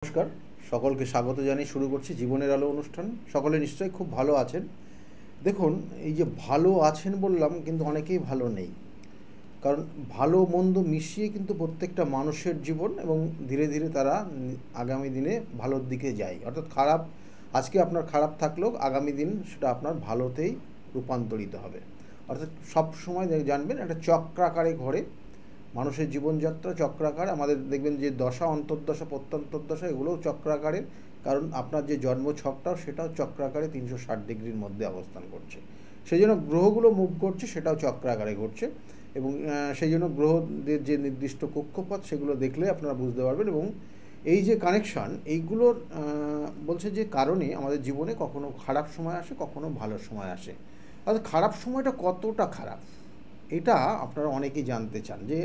নমস্কার, সকলকে স্বাগত জানিয়ে শুরু করছি জীবনের আলো অনুষ্ঠান। সকলে নিশ্চয়ই খুব ভালো আছেন। দেখুন, এই যে ভালো আছেন বললাম, কিন্তু অনেকেই ভালো নেই। কারণ ভালো মন্দ মিশিয়ে কিন্তু প্রত্যেকটা মানুষের জীবন, এবং ধীরে ধীরে তারা আগামী দিনে ভালোর দিকে যায়। অর্থাৎ খারাপ, আজকে আপনার খারাপ থাকলেও আগামী দিন সেটা আপনার ভালোতেই রূপান্তরিত হবে। অর্থাৎ সব সময় জানবেন, একটা চক্রাকারে ঘোরে মানুষের জীবনযাত্রা। চক্রাকার আমাদের দেখবেন যে দশা, অন্তর্দশা, প্রত্যন্তর্দশা, এগুলোও চক্রাকারের। কারণ আপনার যে জন্ম ছকটাও সেটাও চক্রাকারে 360 ডিগ্রির মধ্যে অবস্থান করছে। সেই জন্য গ্রহগুলো মুভ করছে, সেটাও চক্রাকারে ঘটছে। এবং সেই জন্য গ্রহদের যে নির্দিষ্ট কক্ষপথ, সেগুলো দেখলে আপনারা বুঝতে পারবেন। এবং এই যে কানেকশান, এইগুলোর বলছে যে কারণে আমাদের জীবনে কখনো খারাপ সময় আসে, কখনো ভালো সময় আসে। অর্থাৎ খারাপ সময়টা কতটা খারাপ, এটা আপনারা অনেকেই জানতে চান, যে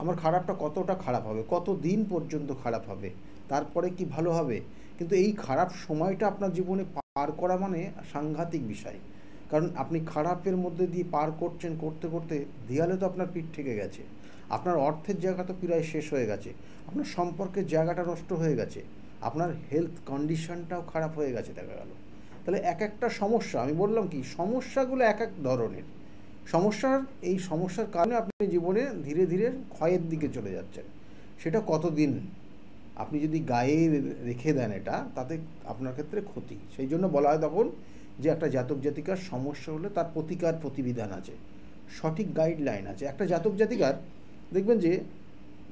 আমার খারাপটা কতটা খারাপ হবে, কত দিন পর্যন্ত খারাপ হবে, তারপরে কি ভালো হবে। কিন্তু এই খারাপ সময়টা আপনার জীবনে পার করা মানে সাংঘাতিক বিষয়। কারণ আপনি খারাপের মধ্যে দিয়ে পার করছেন, করতে করতে দেয়ালে তো আপনার পিঠ ঠেকে গেছে, আপনার অর্থের জায়গা তো প্রায় শেষ হয়ে গেছে, আপনার সম্পর্কের জায়গাটা নষ্ট হয়ে গেছে, আপনার হেলথ কন্ডিশনটাও খারাপ হয়ে গেছে দেখা গেল। তাহলে এক একটা সমস্যা, আমি বললাম কি, সমস্যাগুলো এক এক ধরনের। এই সমস্যার কারণে আপনি জীবনে ধীরে ধীরে ক্ষয়ের দিকে চলে যাচ্ছেন। সেটা কতদিন আপনি যদি গায়ে রেখে দেন, এটা তাতে আপনার ক্ষেত্রে ক্ষতি। সেই জন্য বলা হয় তখন যে একটা জাতক জাতিকার সমস্যা হলে তার প্রতিকার প্রতিবিধান আছে, সঠিক গাইডলাইন আছে। একটা জাতক জাতিকার দেখবেন যে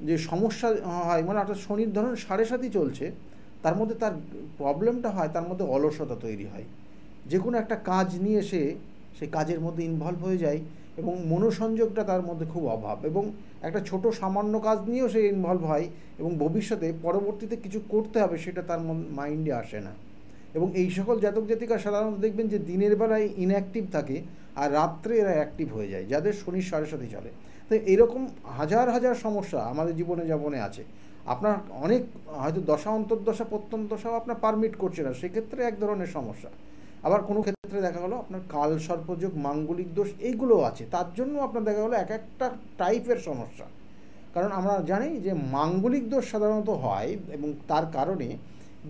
যে সমস্যা হয়, মানে একটা শনির ধরুন 7.5 চলছে, তার মধ্যে তার প্রবলেমটা হয়, তার মধ্যে অলসতা তৈরি হয়। যে কোনো একটা কাজ নিয়ে সেই কাজের মধ্যে ইনভলভ হয়ে যায়, এবং মনোসংযোগটা তার মধ্যে খুব অভাব, এবং একটা ছোট সামান্য কাজ নিয়েও সে ইনভলভ হয়, এবং ভবিষ্যতে পরবর্তীতে কিছু করতে হবে সেটা তার মাইন্ডে আসে না। এবং এই সকল জাতক জাতিকা সাধারণত দেখবেন যে দিনের বেলায় ইনঅ্যাক্টিভ থাকে, আর রাত্রে এরা অ্যাক্টিভ হয়ে যায়, যাদের শনির 7.5 চলে। তো এরকম হাজার হাজার সমস্যা আমাদের জীবনে আছে। আপনার অনেক হয়তো দশা, অন্তর্দশা, প্রত্যন্তদশাও আপনার পারমিট করছে না, সেক্ষেত্রে এক ধরনের সমস্যা। আবার কোনো ক্ষেত্রে দেখা গেলো আপনার কাল সর্পযোগ, মাঙ্গলিক দোষ, এইগুলোও আছে, তার জন্য আপনার দেখা গেলো এক একটা টাইপের সমস্যা। কারণ আমরা জানি যে মাঙ্গলিক দোষ সাধারণত হয়, এবং তার কারণে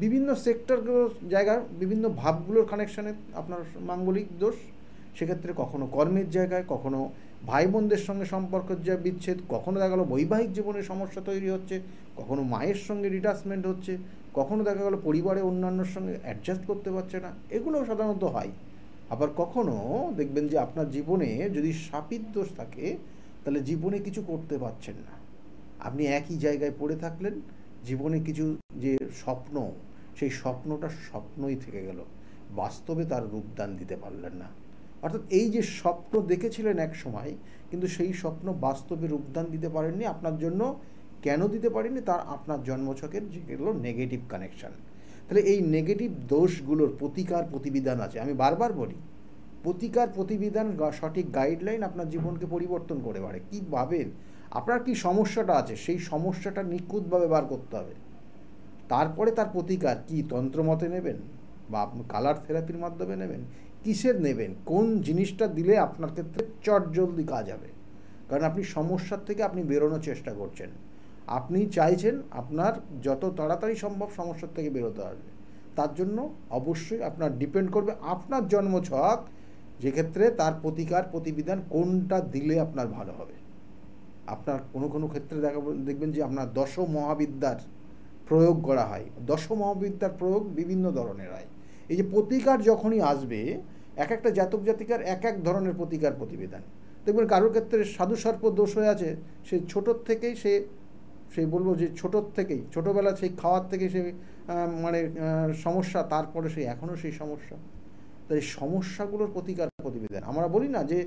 বিভিন্ন সেক্টরগুলোর জায়গায় বিভিন্ন ভাবগুলোর কানেকশানে আপনার মাঙ্গলিক দোষ। সেক্ষেত্রে কখনো কর্মের জায়গায়, কখনো ভাই বোনদের সঙ্গে সম্পর্কের যা বিচ্ছেদ, কখনো দেখা গেলো বৈবাহিক জীবনে সমস্যা তৈরি হচ্ছে, কখনো মায়ের সঙ্গে ডিটাচমেন্ট হচ্ছে, কখনো দেখা গেলো পরিবারে অন্যান্যর সঙ্গে অ্যাডজাস্ট করতে পারছে না, এগুলোও সাধারণত হয়। আবার কখনো দেখবেন যে আপনার জীবনে যদি শাপিত দোষ থাকে, তাহলে জীবনে কিছু করতে পারছেন না, আপনি একই জায়গায় পড়ে থাকলেন, জীবনে কিছু যে স্বপ্ন, সেই স্বপ্নটা স্বপ্নই থেকে গেল, বাস্তবে তার রূপদান দিতে পারলেন না। অর্থাৎ এই যে স্বপ্ন দেখেছিলেন এক সময়, কিন্তু সেই স্বপ্ন বাস্তবে রূপদান দিতে পারেননি। আপনার জন্য কেন দিতে পারেননি, তার আপনার জন্মছকের যেগুলো নেগেটিভ কানেকশান। তাহলে এই নেগেটিভ দোষগুলোর প্রতিকার প্রতিবিধান আছে। আমি বারবার বলি, প্রতিকার প্রতিবিধান, সঠিক গাইডলাইন আপনার জীবনকে পরিবর্তন করে পারে। কীভাবে আপনার কি সমস্যাটা আছে, সেই সমস্যাটা নিখুঁতভাবে বার করতে হবে। তারপরে তার প্রতিকার কি, তন্ত্রমতে নেবেন, বা আপনি কালার থেরাপির মাধ্যমে নেবেন, কিসের নেবেন, কোন জিনিসটা দিলে আপনার ক্ষেত্রে চটজলদি কাজ হবে। কারণ আপনি সমস্যার থেকে আপনি বেরোনোর চেষ্টা করছেন, আপনি চাইছেন আপনার যত তাড়াতাড়ি সম্ভব সমস্যার থেকে বেরোতে হবে। তার জন্য অবশ্যই আপনার ডিপেন্ড করবে আপনার জন্মছক, যে ক্ষেত্রে তার প্রতিকার প্রতিবিধান কোনটা দিলে আপনার ভালো হবে। আপনার কোনো কোনো ক্ষেত্রে দেখবেন যে আপনার দশ মহাবিদ্যার প্রয়োগ করা হয়। দশ মহাবিদ্যার প্রয়োগ বিভিন্ন ধরনের হয়। এই যে প্রতিকার যখনই আসবে, এক একটা জাতক জাতিকার এক এক ধরনের প্রতিকার প্রতিবিধান। দেখবেন কারোর ক্ষেত্রে সাধু সর্প দোষ হয়ে আছে, সে ছোটোর থেকেই সে বলবো যে ছোটোবেলা সেই খাওয়ার থেকে সে মানে সমস্যা, তারপরে সে এখনও সেই সমস্যা। তাই সমস্যাগুলোর প্রতিকার প্রতিবিধান আমরা বলি না, যে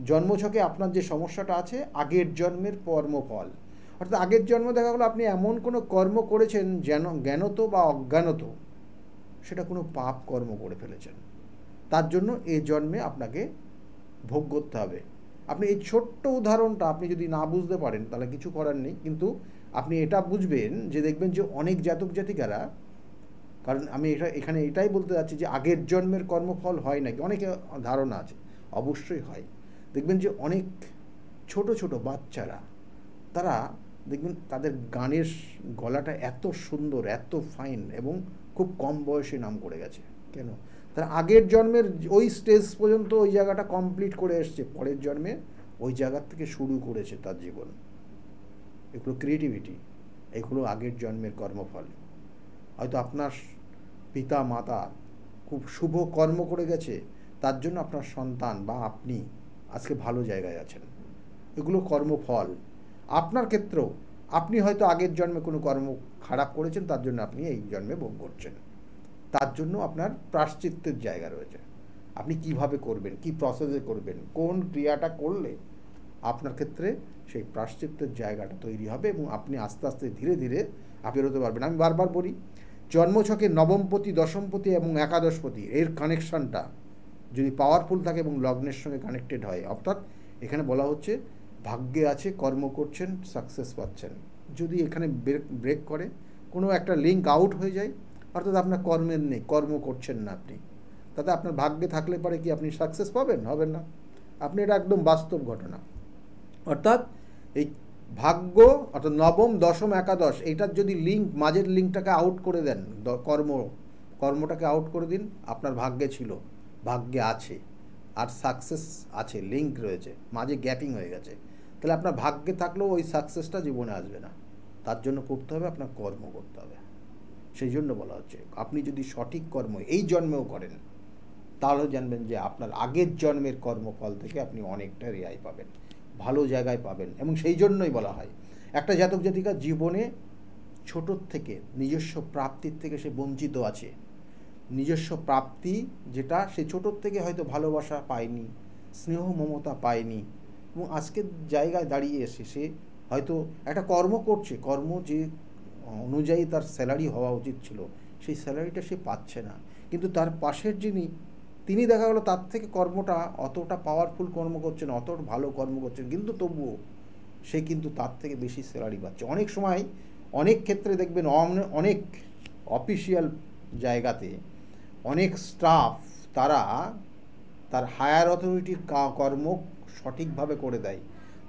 জন্মছকে আপনার যে সমস্যাটা আছে আগের জন্মের কর্মফল। অর্থাৎ আগের জন্ম দেখা গেলো আপনি এমন কোনো কর্ম করেছেন, যেন জ্ঞানত বা অজ্ঞানত সেটা কোনো পাপ কর্ম করে ফেলেছেন, তার জন্য এই জন্মে আপনাকে ভোগ করতে হবে। আপনি এই ছোট্ট উদাহরণটা আপনি যদি না বুঝতে পারেন, তাহলে কিছু করার নেই। কিন্তু আপনি এটা বুঝবেন যে দেখবেন যে অনেক জাতক জাতিকারা, কারণ আমি এখানে এটাই বলতে যাচ্ছি যে আগের জন্মের কর্মফল হয় নাকি, অনেকে ধারণা আছে, অবশ্যই হয়। দেখবেন যে অনেক ছোট ছোট বাচ্চারা, তারা দেখবেন তাদের গানের গলাটা এত সুন্দর, এত ফাইন, এবং খুব কম বয়সে নাম করে গেছে। কেন? তারা আগের জন্মের ওই স্টেজ পর্যন্ত ওই জায়গাটা কমপ্লিট করে এসছে, পরের জন্মে ওই জায়গার থেকে শুরু করেছে তার জীবন। এগুলো ক্রিয়েটিভিটি, এগুলো আগের জন্মের কর্মফল। হয়তো আপনার পিতা মাতা খুব শুভ কর্ম করে গেছে, তার জন্য আপনার সন্তান বা আপনি আজকে ভালো জায়গায় আছেন। এগুলো কর্মফল। আপনার ক্ষেত্রেও আপনি হয়তো আগের জন্মে কোনো কর্ম খারাপ করেছেন, তার জন্য আপনি এই জন্মে ভোগ করছেন। তার জন্য আপনার প্রায়শ্চিত্তের জায়গা রয়েছে। আপনি কিভাবে করবেন, কি প্রসেসে করবেন, কোন ক্রিয়াটা করলে আপনার ক্ষেত্রে সেই প্রায়শ্চিত্তের জায়গাটা তৈরি হবে, এবং আপনি আস্তে আস্তে ধীরে ধীরে বেরোতে পারবেন। আমি বারবার বলি, জন্মছকে নবমপতি, দশমপতি এবং একাদশপতি এর কানেকশানটা যদি পাওয়ারফুল থাকে এবং লগ্নের সঙ্গে কানেক্টেড হয়, অর্থাৎ এখানে বলা হচ্ছে ভাগ্যে আছে, কর্ম করছেন, সাকসেস পাচ্ছেন। যদি এখানে ব্রেক করে, কোনো একটা লিঙ্ক আউট হয়ে যায়, অর্থাৎ আপনার কর্মের নেই, কর্ম করছেন না আপনি, তাতে আপনার ভাগ্যে থাকলে পারে কি আপনি সাকসেস পাবেন? হবেন না। আপনি, এটা একদম বাস্তব ঘটনা। অর্থাৎ এই ভাগ্য, অর্থাৎ নবম, দশম, একাদশ, এইটার যদি লিঙ্ক, মাঝের লিঙ্কটাকে আউট করে দেন, কর্মটাকে আউট করে দিন, আপনার ভাগ্যে ছিল, ভাগ্যে আছে, আর সাকসেস আছে, লিঙ্ক রয়েছে, মাঝে গ্যাপিং হয়ে গেছে, তাহলে আপনার ভাগ্যে থাকলেও ওই সাকসেসটা জীবনে আসবে না। তার জন্য করতে হবে, আপনার কর্ম করতে হবে। সেই জন্য বলা হচ্ছে, আপনি যদি সঠিক কর্ম এই জন্মেও করেন, তাহলে জানবেন যে আপনার আগের জন্মের কর্মফল থেকে আপনি অনেকটা রেহাই পাবেন, ভালো জায়গায় পাবেন। এবং সেই জন্যই বলা হয়, একটা জাতক জাতিকা জীবনে ছোটোর থেকে নিজস্ব প্রাপ্তির থেকে সে বঞ্চিত আছে। নিজস্ব প্রাপ্তি যেটা, সে ছোটোর থেকে হয়তো ভালোবাসা পায়নি, স্নেহ মমতা পায়নি, এবং আজকের জায়গায় দাঁড়িয়ে এসে সে হয়তো একটা কর্ম করছে, কর্ম যে অনুযায়ী তার স্যালারি হওয়া উচিত ছিল, সেই স্যালারিটা সে পাচ্ছে না। কিন্তু তার পাশের যিনি, তিনি দেখা গেলো তার থেকে কর্মটা অতটা পাওয়ারফুল কর্ম করছেন, অতটা ভালো কর্ম করছেন, কিন্তু তবুও সে কিন্তু তার থেকে বেশি স্যালারি পাচ্ছে। অনেক সময়, অনেক ক্ষেত্রে দেখবেন, অনেক অফিসিয়াল জায়গাতে অনেক স্টাফ তারা তার হায়ার অথরিটির কর্ম সঠিকভাবে করে দেয়,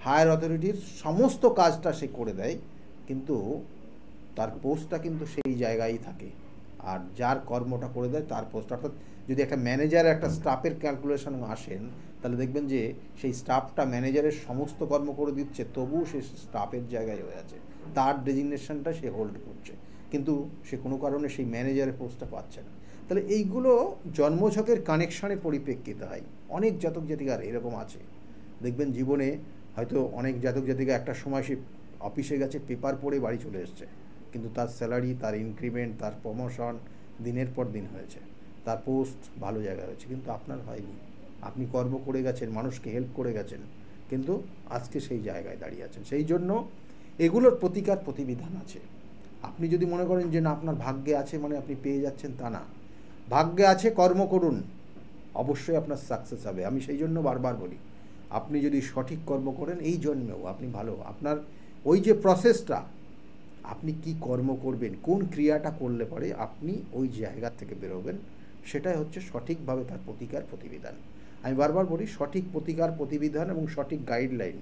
হায়ার অথরিটির সমস্ত কাজটা সে করে দেয়, কিন্তু তার পোস্টটা কিন্তু সেই জায়গায় থাকে। আর যার কর্মটা করে দেয় তার পোস্ট, অর্থাৎ যদি একটা ম্যানেজার একটা স্টাফের ক্যালকুলেশন আসেন, তাহলে দেখবেন যে সেই স্টাফটা ম্যানেজারের সমস্ত কর্ম করে দিচ্ছে, তবুও সে স্টাফের জায়গায় হয়ে আছে, তার ডেজিগনেশনটা সে হোল্ড করছে, কিন্তু সে কোনো কারণে সেই ম্যানেজারের পোস্টটা পাচ্ছে না। তাহলে এইগুলো জন্মছকের কানেকশানের পরিপ্রেক্ষিতে হয়। অনেক জাতক জাতিকার এরকম আছে, দেখবেন জীবনে হয়তো অনেক জাতক জাতিকা একটা সময় সে অফিসে গেছে, পেপার পড়ে বাড়ি চলে এসছে, কিন্তু তার স্যালারি, তার ইনক্রিমেন্ট, তার প্রমোশন দিনের পর দিন হয়েছে, তার পোস্ট ভালো জায়গায় হয়েছে, কিন্তু আপনার হয়নি। আপনি কর্ম করে গেছেন, মানুষকে হেল্প করে গেছেন, কিন্তু আজকে সেই জায়গায় দাঁড়িয়ে আছেন। সেই জন্য এগুলোর প্রতিকার প্রতিবিধান আছে। আপনি যদি মনে করেন যে না আপনার ভাগ্যে আছে মানে আপনি পেয়ে যাচ্ছেন, তা না। ভাগ্যে আছে, কর্ম করুন, অবশ্যই আপনার সাকসেস হবে। আমি সেই জন্য বারবার বলি, আপনি যদি সঠিক কর্ম করেন এই জন্মেও আপনি ভালো, আপনার ওই যে প্রসেসটা, আপনি কি কর্ম করবেন, কোন ক্রিয়াটা করলে পরে আপনি ওই জায়গা থেকে বেরোবেন, সেটাই হচ্ছে সঠিকভাবে তার প্রতিকার প্রতিবিধান। আমি বারবার বলি, সঠিক প্রতিকার প্রতিবিধান এবং সঠিক গাইডলাইন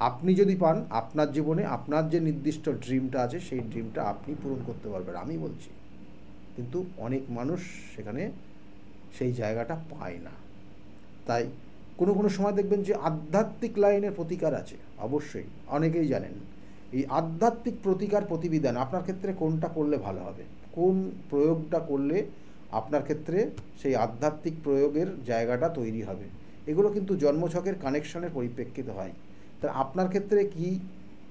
আপনি যদি পান, আপনার জীবনে আপনার যে নির্দিষ্ট ড্রিমটা আছে সেই ড্রিমটা আপনি পূরণ করতে পারবেন, আমি বলছি। কিন্তু অনেক মানুষ সেখানে সেই জায়গাটা পায় না। তাই কোনো কোনো সময় দেখবেন যে আধ্যাত্মিক লাইনের প্রতিকার আছে, অবশ্যই অনেকেই জানেন। এই আধ্যাত্মিক প্রতিকার প্রতিবিধান আপনার ক্ষেত্রে কোনটা করলে ভালো হবে, কোন প্রয়োগটা করলে আপনার ক্ষেত্রে সেই আধ্যাত্মিক প্রয়োগের জায়গাটা তৈরি হবে, এগুলো কিন্তু জন্মছকের কানেকশনের পরিপ্রেক্ষিতে হয়। তাহলে আপনার ক্ষেত্রে কি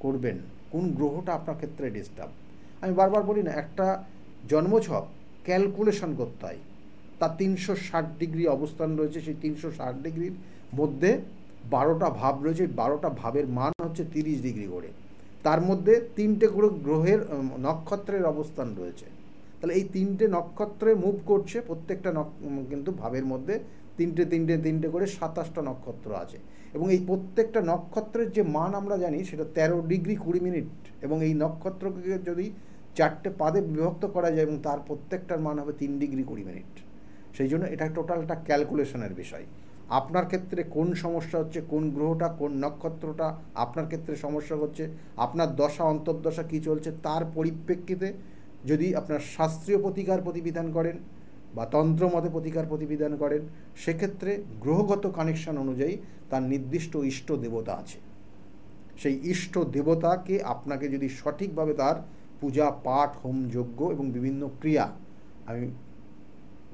করবেন, কোন গ্রহটা আপনার ক্ষেত্রে ডিস্টার্ব। আমি বারবার বলি না, একটা জন্মছক ক্যালকুলেশন করতে হয়, তার 360 ডিগ্রি অবস্থান রয়েছে, সেই 360 ডিগ্রির মধ্যে 12টা ভাব রয়েছে, 12টা ভাবের মান হচ্ছে 30 ডিগ্রি করে, তার মধ্যে 3টে করে গ্রহের নক্ষত্রের অবস্থান রয়েছে। তাহলে এই 3টে নক্ষত্রে মুভ করছে, প্রত্যেকটা কিন্তু ভাবের মধ্যে 3টে করে 27টা নক্ষত্র আছে, এবং এই প্রত্যেকটা নক্ষত্রের যে মান আমরা জানি সেটা 13 ডিগ্রি 20 মিনিট, এবং এই নক্ষত্রকে যদি 4টে পাদে বিভক্ত করা যায় এবং তার প্রত্যেকটার মান হবে 3 ডিগ্রি 20 মিনিট। সেই জন্য এটা টোটালটা ক্যালকুলেশনের বিষয়। আপনার ক্ষেত্রে কোন সমস্যা হচ্ছে, কোন গ্রহটা কোন নক্ষত্রটা আপনার ক্ষেত্রে সমস্যা হচ্ছে, আপনার দশা অন্তর্দশা কী চলছে, তার পরিপ্রেক্ষিতে যদি আপনার শাস্ত্রীয় প্রতিকার প্রতিবিধান করেন বা তন্ত্রমতে প্রতিকার প্রতিবিধান করেন, সেক্ষেত্রে গ্রহগত কানেকশন অনুযায়ী তার নির্দিষ্ট ইষ্ট দেবতা আছে। সেই ইষ্ট দেবতাকে আপনাকে যদি সঠিকভাবে তার পূজা পাঠ হোম যজ্ঞ এবং বিভিন্ন ক্রিয়া, আমি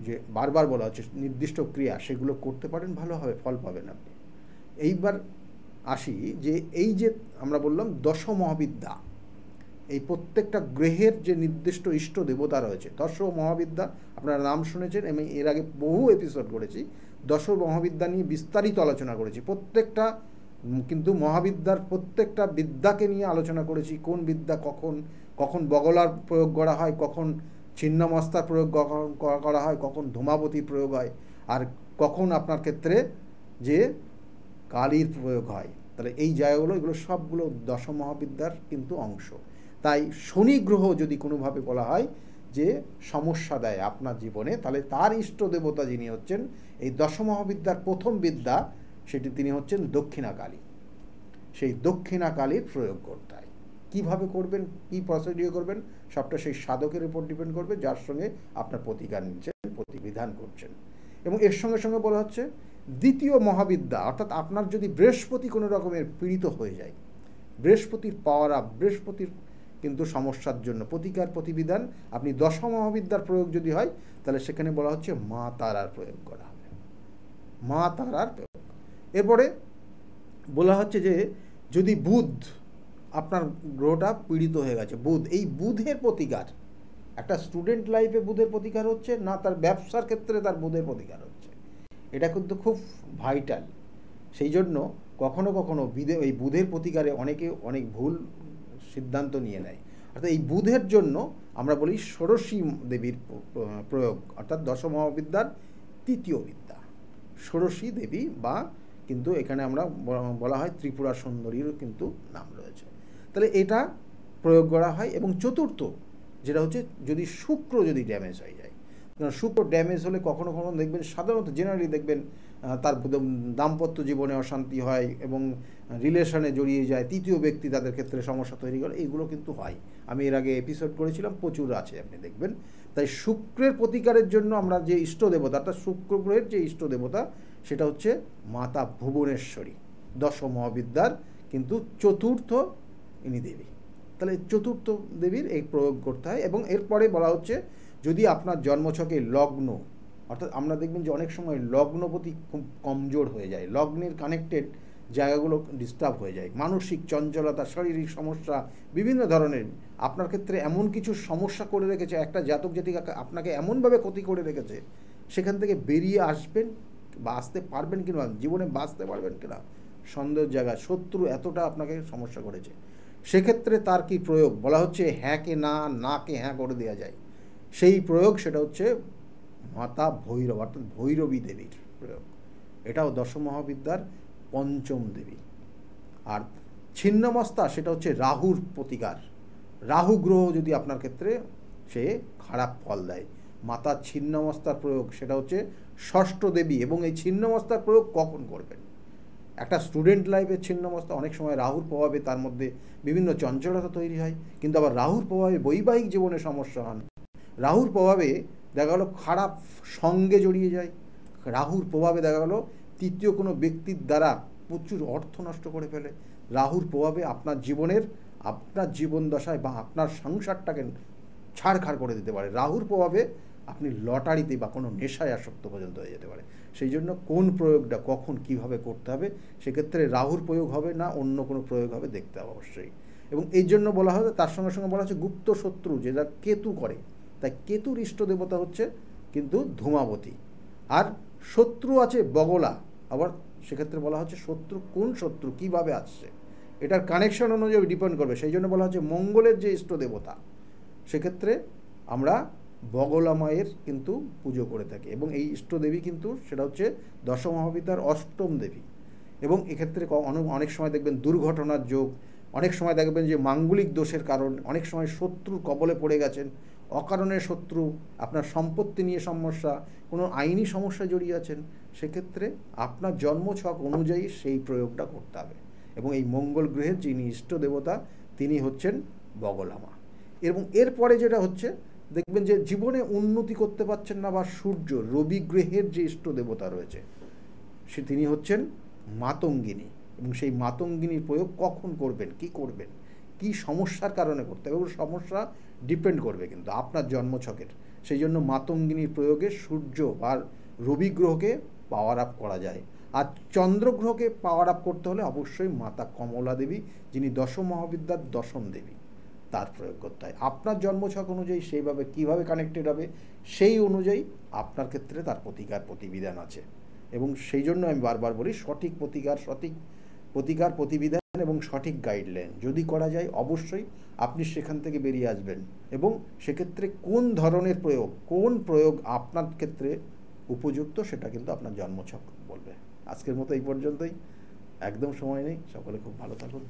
যে বারবার বলা হচ্ছে নির্দিষ্ট ক্রিয়া, সেগুলো করতে পারেন, ভালো হবে, ফল পাবেন আপনি। এইবার আসি যে এই যে আমরা বললাম দশ মহাবিদ্যা, এই প্রত্যেকটা গ্রহের যে নির্দিষ্ট ইষ্ট দেবতা রয়েছে, দশ মহাবিদ্যা আপনারা নাম শুনেছেন, আমি এর আগে বহু এপিসোড করেছি, দশ মহাবিদ্যা নিয়ে বিস্তারিত আলোচনা করেছি। প্রত্যেকটা কিন্তু মহাবিদ্যার প্রত্যেকটা বিদ্যাকে নিয়ে আলোচনা করেছি, কোন বিদ্যা কখন কখন বগলার প্রয়োগ করা হয়, কখন ছিন্নমস্তার প্রয়োগ করা হয়, কখন ধূমাবতী প্রয়োগ হয়, আর কখন আপনার ক্ষেত্রে যে কালীর প্রয়োগ হয়। তাহলে এই জায়গাগুলো, এগুলো সবগুলো দশ মহাবিদ্যার কিন্তু অংশ। তাই শনি গ্রহ যদি কোনোভাবে বলা হয় যে সমস্যা দেয় আপনার জীবনে, তাহলে তার ইষ্ট দেবতা যিনি হচ্ছেন এই দশ মহাবিদ্যার প্রথম বিদ্যা, সেটি তিনি হচ্ছেন দক্ষিণা কালী। সেই দক্ষিণা কালীর প্রয়োগ করতে হয়। কীভাবে করবেন, কী প্রসিডিওর করবেন, সবটা সেই সাধকের উপর ডিপেন্ড করবে, যার সঙ্গে আপনার প্রতিকার নিচ্ছেন, প্রতিবিধান করছেন। এবং এর সঙ্গে সঙ্গে বলা হচ্ছে দ্বিতীয় মহাবিদ্যা, অর্থাৎ আপনার যদি বৃহস্পতি কোনো রকমের পীড়িত হয়ে যায়, বৃহস্পতির পাওয়ার আপ, বৃহস্পতির কিন্তু সমস্যার জন্য প্রতিকার প্রতিবিধান, আপনি দশ মহাবিদ্যার প্রয়োগ যদি হয়, তাহলে সেখানে বলা হচ্ছে মা তারার প্রয়োগ করা হবে, মা তারার প্রয়োগ। এরপরে বলা হচ্ছে যে যদি বুধ, আপনার গ্রহটা পীড়িত হয়ে গেছে, বুধ, এই বুধের প্রতিকার, একটা স্টুডেন্ট লাইফে বুধের প্রতিকার হচ্ছে না, তার ব্যবসার ক্ষেত্রে তার বুধের প্রতিকার হচ্ছে, এটা কিন্তু খুব ভাইটাল। সেই জন্য কখনো কখনো এই বুধের প্রতিকারে অনেকে অনেক ভুল সিদ্ধান্ত নিয়ে নেয়। অর্থাৎ এই বুধের জন্য আমরা বলি ষোড়শী দেবীর প্রয়োগ, অর্থাৎ দশ মহাবিদ্যার তৃতীয় বিদ্যা ষোড়শী দেবী, বা কিন্তু এখানে আমরা বলা হয় ত্রিপুরা সুন্দরীরও কিন্তু নাম রয়েছে। তাহলে এটা প্রয়োগ করা হয়। এবং চতুর্থ যেটা হচ্ছে যদি শুক্র যদি ড্যামেজ হয়ে যায়, শুক্র ড্যামেজ হলে কখনো কখনো দেখবেন, সাধারণত জেনারেলি দেখবেন তার দাম্পত্য জীবনে অশান্তি হয় এবং রিলেশনে জড়িয়ে যায়, তৃতীয় ব্যক্তি তাদের ক্ষেত্রে সমস্যা তৈরি করে, এইগুলো কিন্তু হয়। আমি এর আগে এপিসোড করেছিলাম, প্রচুর আছে, আপনি দেখবেন। তাই শুক্রের প্রতিকারের জন্য আমরা যে ইষ্ট দেবতা, অর্থাৎ শুক্র গ্রহের যে ইষ্ট দেবতা, সেটা হচ্ছে মাতা ভুবনেশ্বরী, দশ মহাবিদ্যার কিন্তু চতুর্থ ইনি দেবী। তাহলে চতুর্থ দেবীর এই প্রয়োগ করতে হয়। এবং এরপরে বলা হচ্ছে যদি আপনার জন্মছকে লগ্ন, অর্থাৎ আমরা দেখবেন যে অনেক সময় লগ্নপতি খুব কমজোর হয়ে যায়, লগ্নের কানেক্টেড জায়গাগুলো ডিস্টার্ব হয়ে যায়, মানসিক চঞ্চলতা, শারীরিক সমস্যা, বিভিন্ন ধরনের আপনার ক্ষেত্রে এমন কিছু সমস্যা করে রেখেছে, একটা জাতক জাতিকা আপনাকে এমনভাবে ক্ষতি করে রেখেছে, সেখান থেকে বেরিয়ে আসবেন বা আসতে পারবেন কিনা, জীবনে বাঁচতে পারবেন কিনা সন্দেহের জায়গা, শত্রু এতটা আপনাকে সমস্যা করেছে, সেক্ষেত্রে তার কি প্রয়োগ বলা হচ্ছে, হ্যাঁকে না, নাকে হ্যাঁ করে দেওয়া যায়, সেই প্রয়োগ সেটা হচ্ছে মাতা ভৈরব, অর্থাৎ ভৈরবী দেবীর প্রয়োগ। এটাও দশ মহাবিদ্যার পঞ্চম দেবী। আর ছিন্নমস্তা সেটা হচ্ছে রাহুর প্রতিকার, রাহু গ্রহ যদি আপনার ক্ষেত্রে সে খারাপ ফল দেয়, মাতা ছিন্নমস্তার প্রয়োগ সেটা হচ্ছে ষষ্ঠ দেবী। এবং এই ছিন্নমস্তার প্রয়োগ কখন করবেন, একটা স্টুডেন্ট লাইফের ছিন্নমস্তা অনেক সময় রাহুর প্রভাবে তার মধ্যে বিভিন্ন চঞ্চলতা তৈরি হয়, কিন্তু আবার রাহুর প্রভাবে বৈবাহিক জীবনে সমস্যা হন, রাহুর প্রভাবে দেখা গেলো খারাপ সঙ্গে জড়িয়ে যায়, রাহুর প্রভাবে দেখা গেলো তৃতীয় কোনো ব্যক্তির দ্বারা প্রচুর অর্থ নষ্ট করে ফেলে, রাহুর প্রভাবে আপনার জীবনের, আপনার জীবন দশায় বা আপনার সংসারটাকে ছাড়খাড় করে দিতে পারে, রাহুর প্রভাবে আপনি লটারিতে বা কোনো নেশায় আসক্ত পর্যন্ত হয়ে যেতে পারে। সেই জন্য কোন প্রয়োগটা কখন কিভাবে করতে হবে, সেক্ষেত্রে রাহুর প্রয়োগ হবে না অন্য কোনো প্রয়োগ হবে দেখতে হবে অবশ্যই। এবং এই জন্য বলা হয়, তার সঙ্গে সঙ্গে বলা হচ্ছে গুপ্ত শত্রু যেটা কেতু করে, তাই কেতুর ইষ্ট দেবতা হচ্ছে কিন্তু ধূমাবতী। আর শত্রু আছে বগলা, আবার সেক্ষেত্রে বলা হচ্ছে শত্রু কোন শত্রু কীভাবে আসছে, এটার কানেকশন অনুযায়ী ডিপেন্ড করবে। সেই জন্য বলা হচ্ছে মঙ্গলের যে ইষ্ট দেবতা, সেক্ষেত্রে আমরা বগলা মায়ের কিন্তু পুজো করে থাকি। এবং এই ইষ্টদেবী কিন্তু সেটা হচ্ছে দশ মহাবিদ্যার অষ্টম দেবী। এবং এক্ষেত্রে অনেক সময় দেখবেন দুর্ঘটনার যোগ, অনেক সময় দেখবেন যে মাঙ্গলিক দোষের কারণ, অনেক সময় শত্রুর কবলে পড়ে গেছেন, অকারণে শত্রু, আপনার সম্পত্তি নিয়ে সমস্যা, কোনো আইনি সমস্যা জড়িয়ে আছেন, সেক্ষেত্রে আপনার জন্মছক অনুযায়ী সেই প্রয়োগটা করতে হবে। এবং এই মঙ্গল গ্রহের যিনি ইষ্ট দেবতা তিনি হচ্ছেন বগলামা। এবং এরপরে যেটা হচ্ছে দেখবেন যে জীবনে উন্নতি করতে পারছেন না, বা সূর্য রবি গ্রহের যে ইষ্ট দেবতা রয়েছে তিনি হচ্ছেন মাতঙ্গিনী। এবং সেই মাতঙ্গিনীর প্রয়োগ কখন করবেন, কি করবেন, কি সমস্যার কারণে করতে হবে, সমস্যা ডিপেন্ড করবে কিন্তু আপনার জন্মছকের। সেই জন্য মাতঙ্গিনীর প্রয়োগে সূর্য আর রবি গ্রহকে পাওয়ার আপ করা যায়। আর চন্দ্রগ্রহকে পাওয়ার আপ করতে হলে অবশ্যই মাতা কমলা দেবী, যিনি দশম মহাবিদ্যার দশম দেবী, তার প্রয়োগ করতে হয়। আপনার জন্মছক অনুযায়ী সেইভাবে কীভাবে কানেক্টেড হবে সেই অনুযায়ী আপনার ক্ষেত্রে তার প্রতিকার প্রতিবিধান আছে। এবং সেই জন্য আমি বারবার বলি, সঠিক প্রতিকার প্রতিবিধান এবং সঠিক গাইডলাইন যদি করা যায় অবশ্যই আপনি সেখান থেকে বেরিয়ে আসবেন। এবং সেক্ষেত্রে কোন ধরনের প্রয়োগ, কোন প্রয়োগ আপনার ক্ষেত্রে উপযুক্ত সেটা কিন্তু আপনার জন্মছক বলবে। আজকের মতো এই পর্যন্তই, একদম সময় নেই। সকলে খুব ভালো থাকুন।